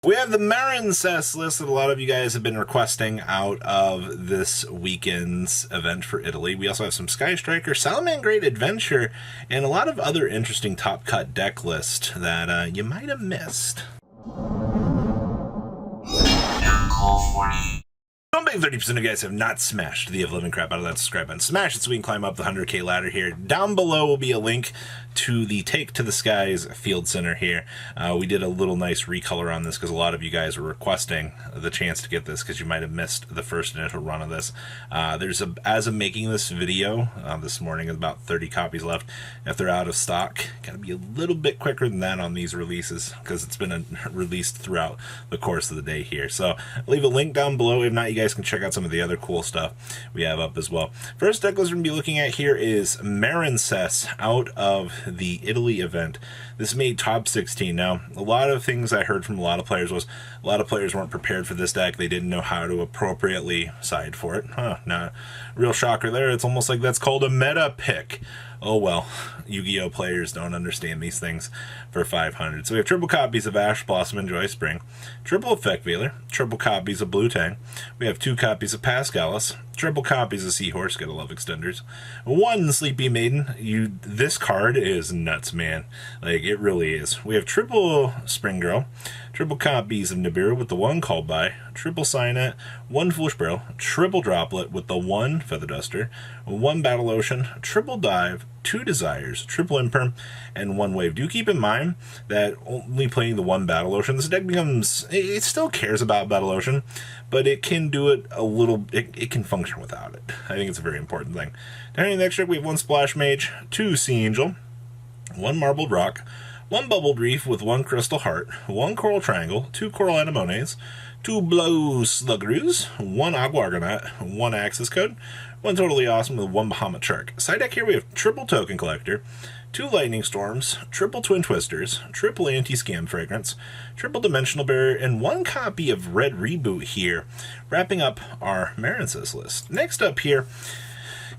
We have the Marincess list that a lot of you guys have been requesting out of this weekend's event for Italy. We also have some Skystriker, Salamangreat Adventure, and a lot of other interesting top cut deck list that you might have missed. Some big 30% of you guys have not smashed the living crap out of that subscribe button. Smash it so we can climb up the 100K ladder here. Down below will be a link to the Take to the Skies Field Center here. We did a little nice recolor on this because a lot of you guys were requesting the chance to get this because you might have missed the first initial run of this. As of making this video this morning, about 30 copies left. If they're out of stock, gotta be a little bit quicker than that on these releases because it's been released throughout the course of the day here. So I'll leave a link down below. If not, you guys can check out some of the other cool stuff we have up as well. First deck list we're going to be looking at here is Marincess out of the Italy event. This made top 16. Now, a lot of things I heard from a lot of players was a lot of players weren't prepared for this deck. They didn't know how to appropriately side for it. Nah, real shocker there. It's almost like that's called a meta pick. Oh well, Yu-Gi-Oh! Players don't understand these things for 500. So we have triple copies of Ash Blossom and Joy Spring, triple Effect Veiler, triple copies of Blue Tang. We have 2 copies of Pascalis, triple copies of Seahorse, gotta love extenders, 1 Sleepy Maiden. This card is nuts, man. Like, it really is. We have triple Spring Girl, triple copies of Nibiru with the 1 Called By, triple Signet, 1 Foolish Barrel, triple Droplet with the 1 Feather Duster, 1 Battle Ocean, triple Dive, 2 Desires, triple Imperm, and 1 Wave. Do keep in mind that only playing the 1 Battle Ocean, this deck becomes, it still cares about Battle Ocean, but it can do it a little, it can function without it. I think it's a very important thing. Down in the next deck, we have 1 Splash Mage, 2 Sea Angel, 1 Marbled Rock, 1 Bubbled Reef with 1 Crystal Heart, 1 Coral Triangle, 2 Coral Anemones, 2 Blow Sluggaroos, 1 Agua Argonaut, 1 Axis Code, 1 Totally Awesome with 1 Bahamut Shark. Side deck here we have triple Token Collector, 2 Lightning Storms, triple Twin Twisters, triple Anti-Scam Fragrance, triple Dimensional Barrier, and 1 copy of Red Reboot here, wrapping up our Marincess list. Next up here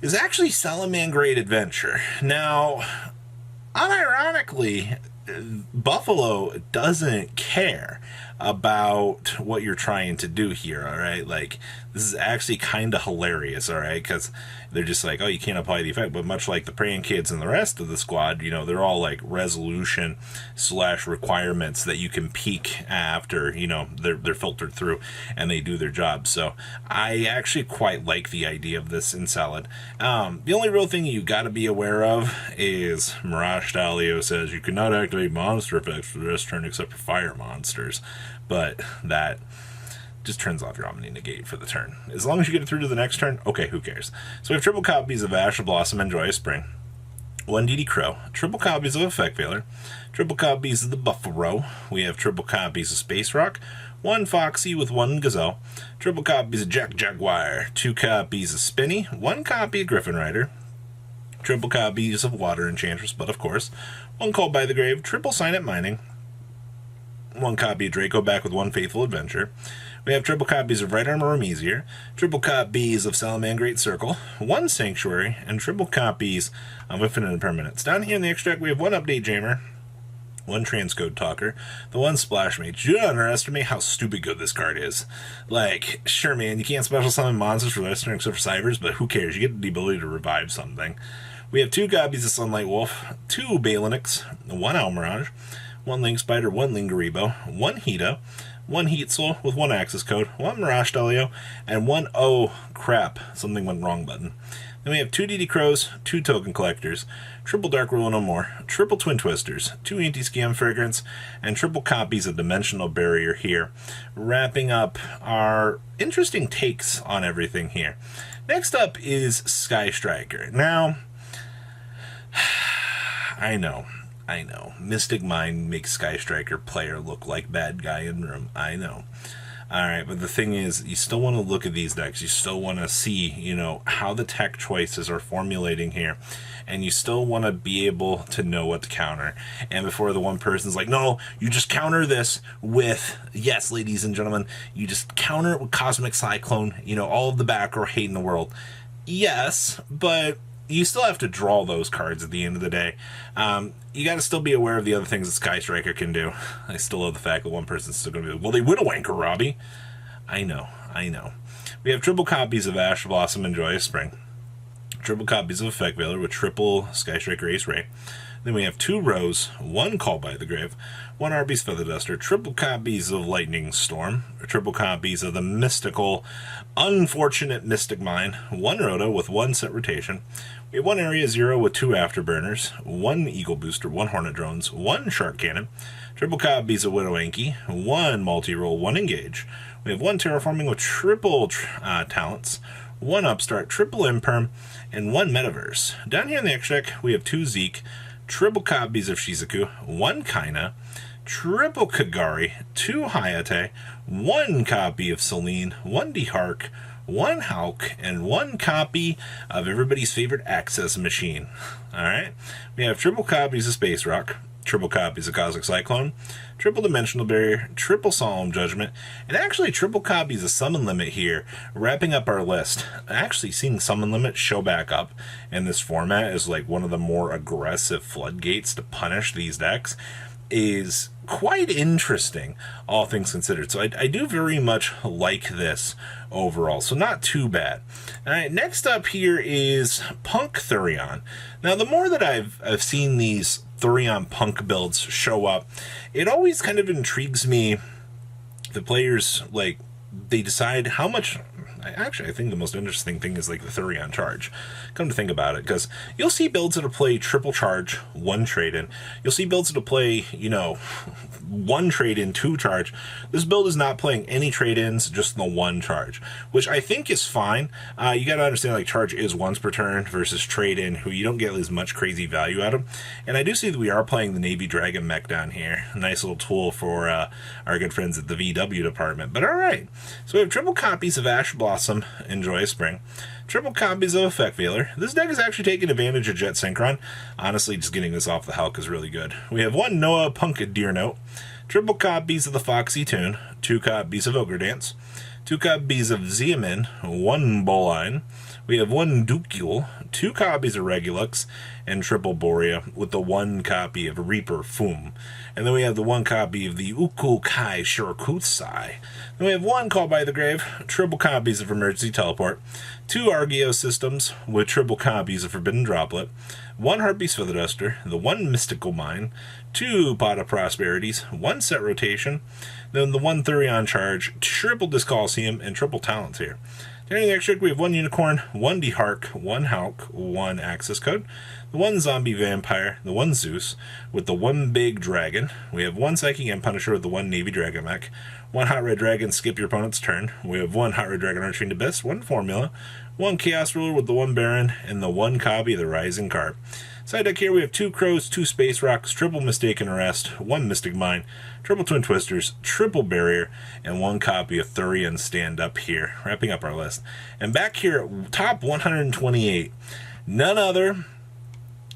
is actually Salamangreat Adventure. Now, unironically, Buffalo doesn't care about what you're trying to do here, all right? Like, this is actually kind of hilarious, all right? Because they're just like, oh, you can't apply the effect. But much like the Praying Kids and the rest of the squad, you know, they're all like resolution / requirements that you can peek after, you know, they're filtered through and they do their job. So I actually quite like the idea of this in Salad. The only real thing you got to be aware of is Mirage Dalio says you cannot activate monster effects for this turn except for fire monsters. But that just turns off your Omni Negate for the turn. As long as you get it through to the next turn, okay, who cares? So we have triple copies of Ash Blossom and Joyous Spring, 1 DD Crow, triple copies of Effect Veiler, triple copies of the Buffalo. We have triple copies of Space Rock, 1 Foxy with 1 Gazelle, triple copies of Jack Jaguar, 2 copies of Spinny, 1 copy of Griffin Rider, triple copies of Water Enchantress, but of course, 1 Called by the Grave, triple Signet Mining, 1 copy of Draco back with 1 Faithful Adventure. We have triple copies of Right Armor Remizier, triple copies of Salamangreat Circle, 1 Sanctuary, and triple copies of Infinite Impermanence. Down here in the extract, we have 1 Update Jammer, 1 Transcode Talker, the 1 Splash Mage. Do not underestimate how stupid good this card is. Like, sure, man, you can't special summon monsters for the rest of except for Cybers, but who cares? You get the ability to revive something. We have 2 copies of Sunlight Wolf, 2 Balinix, 1 Almirage, 1 Link Spider, 1 Lingaribo, 1 Hita, 1 Heat Soul with 1 Access Code, 1 Mirage Delio, and 1 oh crap, something went wrong button. Then we have 2 DD Crows, 2 Token Collectors, triple Dark Rule No More, triple Twin Twisters, 2 Anti-Scam Fragrance, and triple copies of Dimensional Barrier here, wrapping up our interesting takes on everything here. Next up is Skystriker. Now, I know. Mystic Mind makes Skystriker player look like bad guy in room. I know. Alright, but the thing is, you still want to look at these decks. You still want to see, you know, how the tech choices are formulating here. And you still want to be able to know what to counter. And before the one person's like, no, you just counter this with, yes, ladies and gentlemen, you just counter it with Cosmic Cyclone, you know, all of the back row hate in the world. Yes, but you still have to draw those cards at the end of the day. You got to still be aware of the other things that Skystriker can do. I still love the fact that one person's still going to be like, well, they Widow Anchor, Robbie. I know. We have triple copies of Ash Blossom and Joyous Spring. Triple copies of Effect Veiler with triple Skystriker Ace Ray. Then we have 2 Rose, 1 Call by the Grave, 1 Arby's Feather Duster, triple copies of Lightning Storm, triple copies of the mystical, unfortunate Mystic Mine, 1 Rhoda with 1 set rotation. We have 1 Area Zero with 2 Afterburners, 1 Eagle Booster, 1 Hornet Drones, 1 Shark Cannon, triple copies of Widow Anki, 1 Multi-Roll, 1 Engage. We have 1 Terraforming with triple talents, 1 Upstart, triple Imperm, and 1 Metaverse. Down here in the extra deck, we have 2 Zeke, triple copies of Shizuku, 1 Kaina, triple Kagari, 2 Hayate, 1 copy of Celine, 1 Dehark, 1 Hulk, and 1 copy of everybody's favorite Access Machine. Alright, we have triple copies of Space Rock, triple copies of Cosmic Cyclone, triple Dimensional Barrier, triple Solemn Judgment, and actually triple copies of Summon Limit here, wrapping up our list. Actually seeing Summon Limit show back up in this format is like one of the more aggressive floodgates to punish these decks is quite interesting, all things considered. So I do very much like this overall, so not too bad. All right, next up here is Punk Therion. Now, the more that I've seen these Therion Punk builds show up, it always kind of intrigues me. The players, like, they decide how much. Actually, I think the most interesting thing is like the Therion charge. Come to think about it, because you'll see builds that'll play triple charge, 1 trade-in. You'll see builds that'll play, 1 trade-in, 2 charge. This build is not playing any trade-ins, just the 1 charge, which I think is fine. You got to understand, like, charge is once per turn versus trade-in, who you don't get as much crazy value out of. And I do see that we are playing the Navy Dragon mech down here. A nice little tool for our good friends at the VW department. But all right, so we have triple copies of Ash Blossom and Joyous Spring, triple copies of Effect Veiler. This deck is actually taking advantage of Jet Synchron. Honestly, just getting this off the Hulk is really good. We have 1 Noah Punk Deer Note, triple copies of the Foxy Tune, 2 copies of Ogre Dance, 2 copies of Xiamen, 1 Boline. We have 1 Dukul, 2 copies of Regulux, and triple Borea with the 1 copy of Reaper Fum. And then we have the 1 copy of the Ukul Kai Shirikutsai. Then we have 1 Call by the Grave, triple copies of Emergency Teleport, 2 Argeo Systems with triple copies of Forbidden Droplet, 1 Harpies Feather Duster, the 1 Mystical Mine, 2 Pot of Prosperities, 1 Set Rotation, then the 1 Therion Charge, triple Discalcium, and triple Talents here. During the extra, we have 1 Unicorn, 1 Dehark, 1 Hulk, 1 Access Code, the 1 Zombie Vampire, the 1 Zeus, with the 1 Big Dragon. We have 1 Psychic and Punisher with the 1 Navy Dragon mech, 1 Hot Red Dragon, skip your opponent's turn. We have 1 Hot Red Dragon Archfiend Abyss, 1 Formula, 1 Chaos Ruler with the 1 Baron, and the 1 copy of the Rising Carp. Side deck here, we have 2 Crows, 2 Space Rocks, triple Mistaken Arrest, 1 Mystic Mine, triple Twin Twisters, triple Barrier, and 1 copy of Therion Stand Up here, wrapping up our list. And back here at top 128, none other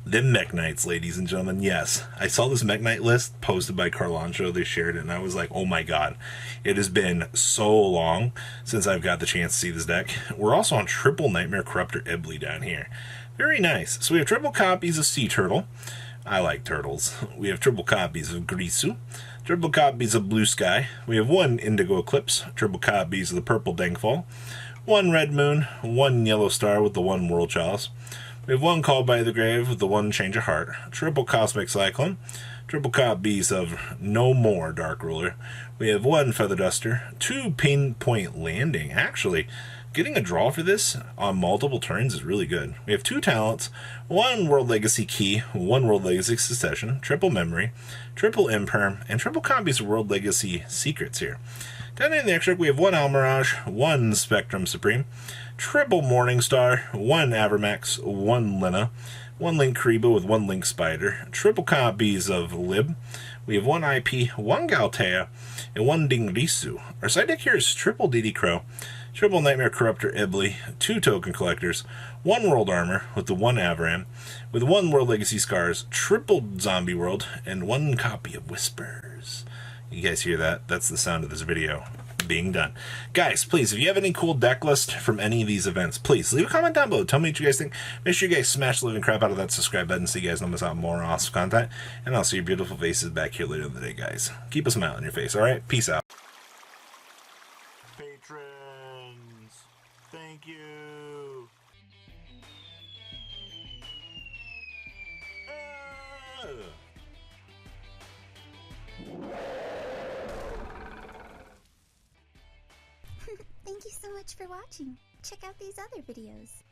than Mekk-Knights, ladies and gentlemen. Yes, I saw this Mekk-Knight list posted by Carlancho. They shared it, and I was like, oh my god. It has been so long since I've got the chance to see this deck. We're also on triple Nightmare Corruptor Ibli down here. Very nice. So we have triple copies of Sea Turtle. I like turtles. We have triple copies of Grisu, triple copies of Blue Sky. We have 1 Indigo Eclipse, triple copies of the Purple Dankfall, 1 Red Moon, 1 Yellow Star with the 1 World Chalice. We have 1 Call by the Grave with the 1 Change of Heart, triple Cosmic Cyclone, triple copies of No More Dark Ruler. We have 1 Feather Duster, 2 Pinpoint Landing. Actually, getting a draw for this on multiple turns is really good. We have 2 Talents, 1 World Legacy Key, 1 World Legacy Succession, triple Memory, triple Imperm, and triple copies of World Legacy Secrets here. Down in the extra, we have 1 Almirage, 1 Spectrum Supreme, triple Morningstar, 1 Avermax, 1 Lena, 1 Link Kariba with 1 Link Spider, triple copies of Lib. We have 1 IP, 1 Galtea, and 1 Dingrisu. Our side deck here is triple DD Crow, triple Nightmare Corruptor Ibli, 2 Token Collectors, 1 World Armor with the 1 Avaran, with 1 World Legacy Scars, triple Zombie World, and 1 copy of Whispers. You guys hear that? That's the sound of this video. being done. Guys, please, if you have any cool deck list from any of these events, please leave a comment down below. Tell me what you guys think. Make sure you guys smash the living crap out of that subscribe button so you guys don't miss out on more awesome content. And I'll see your beautiful faces back here later in the day, guys. Keep a smile on your face, alright? Peace out. Patrons, thank you. Thank you so much for watching. Check out these other videos.